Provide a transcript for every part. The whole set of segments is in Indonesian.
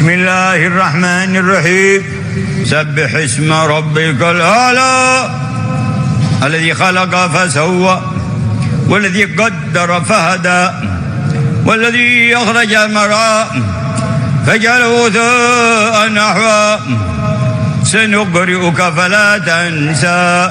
Bismillahirrahmanirrahim. Sabbih isma rabbikal a'la alladhi khalaqa fasawwa walladhi qaddara fahada walladhi akhraja al-mar'a faj'alahu tha'an nahwa sanuqri'uka fala tansa.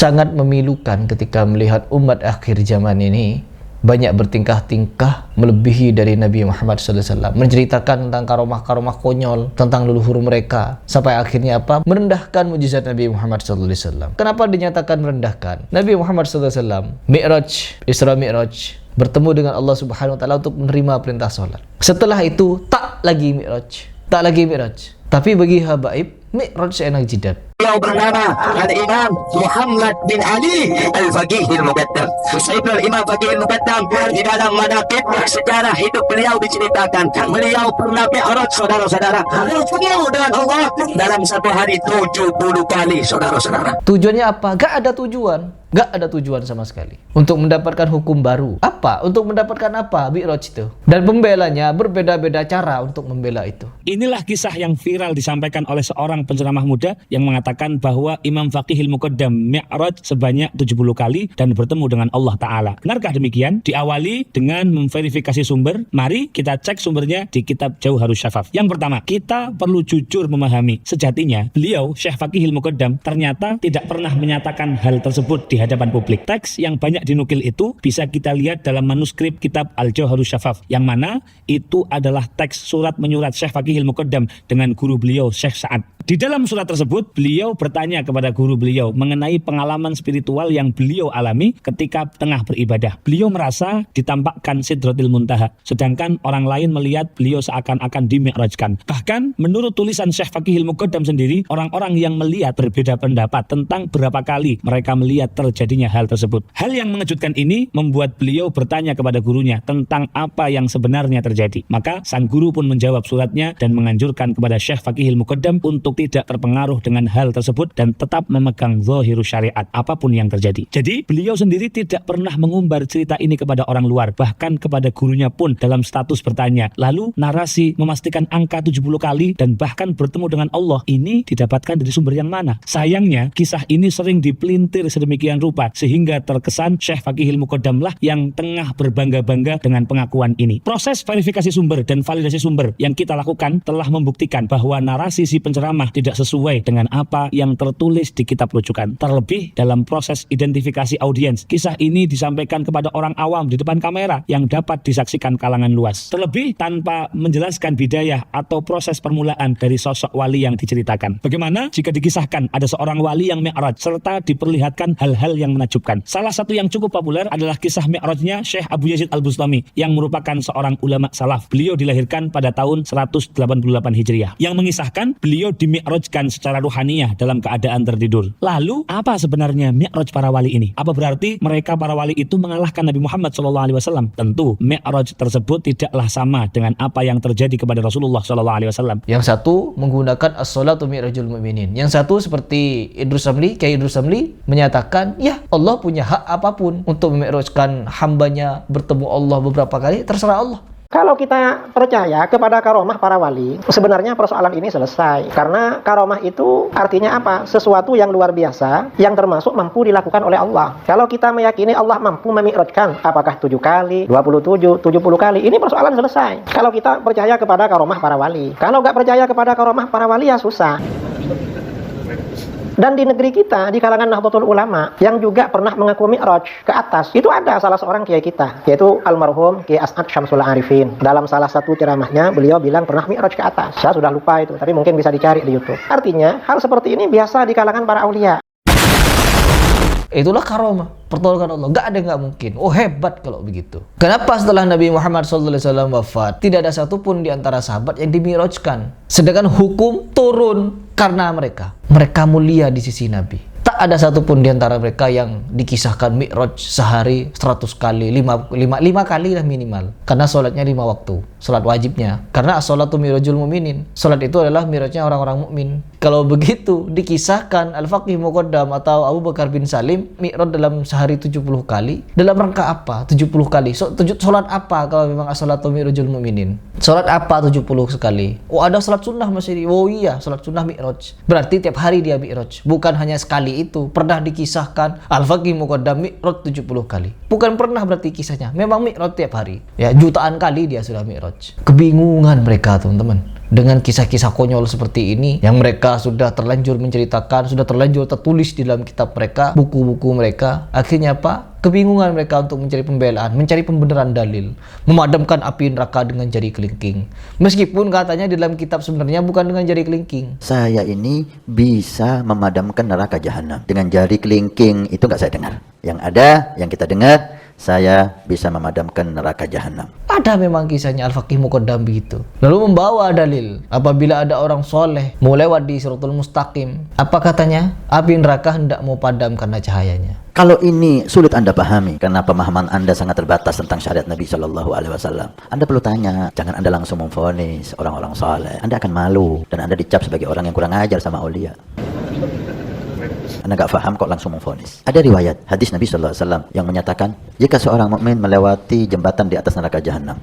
Sangat memilukan ketika melihat umat akhir zaman ini banyak bertingkah-tingkah melebihi dari Nabi Muhammad SAW, menceritakan tentang karomah-karomah konyol tentang leluhur mereka, sampai akhirnya apa? Merendahkan mujizat Nabi Muhammad SAW. Kenapa dinyatakan merendahkan? Nabi Muhammad SAW Mi'raj, Isra Mi'raj, bertemu dengan Allah Subhanahu Wa Taala untuk menerima perintah sholat. Setelah itu tak lagi Mi'raj, tak lagi Mi'raj. Tapi bagi habaib, Mi'raj enak jidat. Beliau bernama Al-Imam Muhammad bin Ali Al-Faqih Al-Muqaddam. Sayyidul Imam Faqih Al-Muqaddam, di dalam manaqib sejarah hidup beliau diceritakan, beliau pernah mi'raj, saudara-saudara, bertemu dengan Allah dalam satu hari 70 kali, saudara-saudara. Tujuannya apa? Gak ada tujuan. Gak ada tujuan sama sekali. Untuk mendapatkan hukum baru. Apa? Untuk mendapatkan apa? Mi'raj itu. Dan pembelanya berbeda-beda cara untuk membela itu. Inilah kisah yang viral disampaikan oleh seorang penceramah muda yang mengatakan bahwa Imam Faqihil Muqaddam Mi'raj sebanyak 70 kali dan bertemu dengan Allah Ta'ala. Benarkah demikian? Diawali dengan memverifikasi sumber. Mari kita cek sumbernya di kitab Jauharus Syafaf. Yang pertama, kita perlu jujur memahami. Sejatinya, beliau, Syekh Faqihil Muqaddam, ternyata tidak pernah menyatakan hal tersebut di hadapan publik. Teks yang banyak dinukil itu bisa kita lihat dalam manuskrip kitab Al-Jauharus Syafaf, yang mana itu adalah teks surat menyurat Syekh Faqihil Muqaddam dengan guru beliau, Syekh Sa'ad. Di dalam surat tersebut, beliau bertanya kepada guru beliau mengenai pengalaman spiritual yang beliau alami ketika tengah beribadah. Beliau merasa ditampakkan Sidratil Muntaha, sedangkan orang lain melihat beliau seakan-akan dimi'rajkan. Bahkan, menurut tulisan Syekh Faqihil Muqaddam sendiri, orang-orang yang melihat berbeda pendapat tentang berapa kali mereka melihat terjadinya hal tersebut. Hal yang mengejutkan ini membuat beliau bertanya kepada gurunya tentang apa yang sebenarnya terjadi. Maka, sang guru pun menjawab suratnya dan menganjurkan kepada Syekh Faqihil Muqaddam untuk tidak terpengaruh dengan hal tersebut dan tetap memegang zahirus syariat apapun yang terjadi. Jadi beliau sendiri tidak pernah mengumbar cerita ini kepada orang luar, bahkan kepada gurunya pun dalam status bertanya. Lalu narasi memastikan angka 70 kali dan bahkan bertemu dengan Allah ini didapatkan dari sumber yang mana? Sayangnya kisah ini sering dipelintir sedemikian rupa sehingga terkesan Syekh Faqihil Muqaddam lah yang tengah berbangga-bangga dengan pengakuan ini. Proses verifikasi sumber dan validasi sumber yang kita lakukan telah membuktikan bahwa narasi si penceramah tidak sesuai dengan apa yang tertulis di kitab rujukan. Terlebih dalam proses identifikasi audiens, kisah ini disampaikan kepada orang awam di depan kamera yang dapat disaksikan kalangan luas. Terlebih tanpa menjelaskan bidayah atau proses permulaan dari sosok wali yang diceritakan. Bagaimana jika dikisahkan ada seorang wali yang mi'raj serta diperlihatkan hal-hal yang menakjubkan? Salah satu yang cukup populer adalah kisah mi'rajnya Syekh Abu Yazid Al-Bustami yang merupakan seorang ulama salaf. Beliau dilahirkan pada tahun 188 Hijriah yang mengisahkan beliau dimi'rajkan secara ruhaniyah dalam keadaan tertidur. Lalu, apa sebenarnya mi'raj para wali ini? Apa berarti mereka para wali itu mengalahkan Nabi Muhammad SAW? Tentu, mi'raj tersebut tidaklah sama dengan apa yang terjadi kepada Rasulullah SAW. Yang satu menggunakan as-salatu mi'rajul mu'minin. Yang satu seperti Kiai Idrus Samli menyatakan, ya Allah punya hak apapun untuk memi'rajkan hambanya bertemu Allah beberapa kali, terserah Allah. Kalau kita percaya kepada karomah para wali, sebenarnya persoalan ini selesai. Karena karomah itu artinya apa? Sesuatu yang luar biasa, yang termasuk mampu dilakukan oleh Allah. Kalau kita meyakini Allah mampu memi'rajkan, apakah 7 kali, 27, 70 kali, ini persoalan selesai. Kalau kita percaya kepada karomah para wali. Kalau nggak percaya kepada karomah para wali, ya susah. Dan di negeri kita, di kalangan Nahdlatul Ulama yang juga pernah mengaku mi'raj ke atas, itu ada salah seorang kiai kita, yaitu almarhum Kiai As'ad Syamsul Arifin. Dalam salah satu ceramahnya, beliau bilang pernah mi'raj ke atas. Saya sudah lupa itu, tapi mungkin bisa dicari di YouTube. Artinya, hal seperti ini biasa di kalangan para aulia. Itulah karomah, pertolongan Allah. Gak ada yang gak mungkin. Oh, hebat kalau begitu. Kenapa setelah Nabi Muhammad SAW wafat, tidak ada satupun di antara sahabat yang dimi'rajkan? Sedangkan hukum turun karena mereka. Mereka mulia di sisi Nabi. Tak ada satupun di antara mereka yang dikisahkan mi'raj sehari 100 kali, 5 kali lah minimal. Karena sholatnya 5 waktu, sholat wajibnya. Karena as-sholatu mi'rajul mu'minin. Sholat itu adalah mi'rajnya orang-orang mukmin. Kalau begitu dikisahkan Al-Faqih Muqaddam atau Abu Bakar bin Salim mi'raj dalam sehari 70 kali. Dalam rangka apa? 70 kali. Sholat apa kalau memang as-sholatu mi'rajul mu'minin? Sholat apa 70 sekali? Oh, ada sholat sunnah masih. Oh iya, sholat sunnah mi'raj. Berarti tiap hari dia mi'raj. Bukan hanya sekali itu. Pernah dikisahkan Al-Faqih Muqaddam mi'raj 70 kali. Bukan pernah berarti kisahnya. Memang mi'raj tiap hari. Ya, jutaan kali dia sudah mi'raj. Kebingungan mereka, teman-teman. Dengan kisah-kisah konyol seperti ini yang mereka sudah terlanjur menceritakan, sudah terlanjur tertulis di dalam kitab mereka, buku-buku mereka. Akhirnya apa? Kebingungan mereka untuk mencari pembelaan, mencari pembenaran dalil, memadamkan api neraka dengan jari kelingking. Meskipun katanya di dalam kitab sebenarnya bukan dengan jari kelingking. Saya ini bisa memadamkan neraka jahanam dengan jari kelingking, itu nggak saya dengar. Yang ada, yang kita dengar, saya bisa memadamkan neraka jahanam. Ada memang kisahnya Al-Faqih Muqaddam begitu. Lalu membawa dalil apabila ada orang soleh mau lewat di Siratul Mustaqim. Apa katanya? Api neraka hendak mau padam karena cahayanya. Kalau ini sulit Anda pahami karena pemahaman Anda sangat terbatas tentang syariat Nabi Shallallahu Alaihi Wasallam, Anda perlu tanya. Jangan Anda langsung memvonis orang-orang soleh. Anda akan malu dan Anda dicap sebagai orang yang kurang ajar sama aulia. Anda nggak paham kok langsung memvonis. Ada riwayat hadis Nabi Sallallahu Alaihi Wasallam yang menyatakan jika seorang mukmin melewati jembatan di atas neraka jahanam,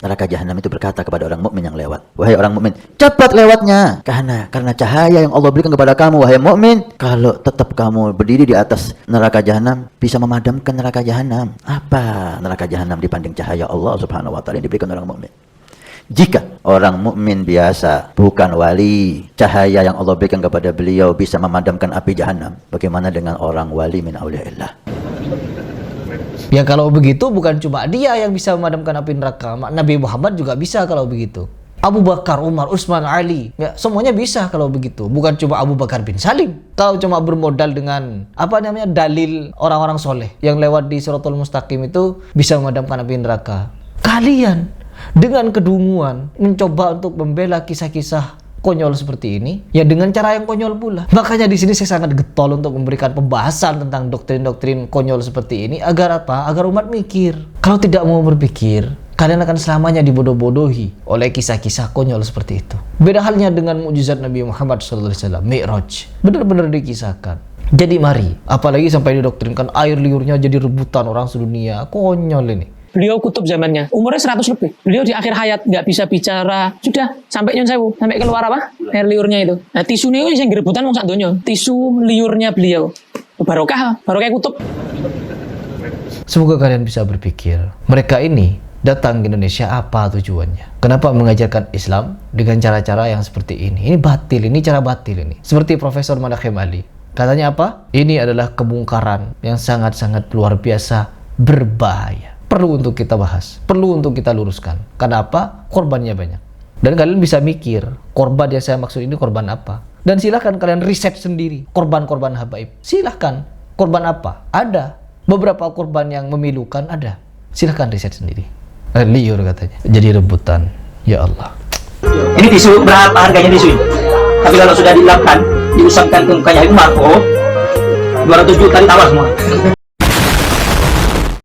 neraka jahanam itu berkata kepada orang mukmin yang lewat, wahai orang mukmin, cepat lewatnya, karena cahaya yang Allah berikan kepada kamu, wahai mukmin, kalau tetap kamu berdiri di atas neraka jahanam, bisa memadamkan neraka jahanam. Apa neraka jahanam dibanding cahaya Allah Subhanahu Wa Taala yang diberikan orang mukmin? Jika orang mukmin biasa, bukan wali, cahaya yang Allah berikan kepada beliau bisa memadamkan api jahanam, bagaimana dengan orang wali min auliyaillah? Ya kalau begitu bukan cuma dia yang bisa memadamkan api neraka, Nabi Muhammad juga bisa kalau begitu. Abu Bakar, Umar, Utsman, Ali, ya semuanya bisa kalau begitu. Bukan cuma Abu Bakar bin Salim. Kalau cuma bermodal dengan dalil orang-orang soleh yang lewat di Siratul Mustaqim itu bisa memadamkan api neraka. Kalian dengan kedunguan mencoba untuk membela kisah-kisah konyol seperti ini, ya dengan cara yang konyol pula. Makanya di sini saya sangat getol untuk memberikan pembahasan tentang doktrin-doktrin konyol seperti ini agar apa? Agar umat mikir. Kalau tidak mau berpikir, kalian akan selamanya dibodoh-bodohi oleh kisah-kisah konyol seperti itu. Beda halnya dengan mukjizat Nabi Muhammad SAW, Mi'raj, benar-benar dikisahkan. Jadi mari, apalagi sampai didoktrinkan air liurnya jadi rebutan orang sedunia, konyol ini. Beliau kutub zamannya, umurnya 100 lebih. Beliau di akhir hayat nggak bisa bicara. Sudah, sampai nyon sewu, sampai keluar apa? Air liurnya itu. Nah, tisunya itu yang gerebutan mau sak donya. Tisu liurnya beliau. Barokah kutub. Semoga kalian bisa berpikir, mereka ini datang ke Indonesia apa tujuannya? Kenapa mengajarkan Islam dengan cara-cara yang seperti ini? Ini batil, ini cara batil ini. Seperti Profesor Manakhim Ali. Katanya apa? Ini adalah kemungkaran yang sangat-sangat luar biasa berbahaya. Perlu untuk kita bahas, perlu untuk kita luruskan. Karena apa? Korbannya banyak. Dan kalian bisa mikir, korban yang saya maksud ini korban apa? Dan silahkan kalian riset sendiri, korban-korban habaib. Silahkan, korban apa? Ada. Beberapa korban yang memilukan ada. Silahkan riset sendiri. Liur katanya, jadi rebutan. Ya Allah. Ini tisu berapa harganya tisu ini? Tapi kalau sudah dilapkan, diusapkan ke mukanya Umar, 200 juta ditawar semua.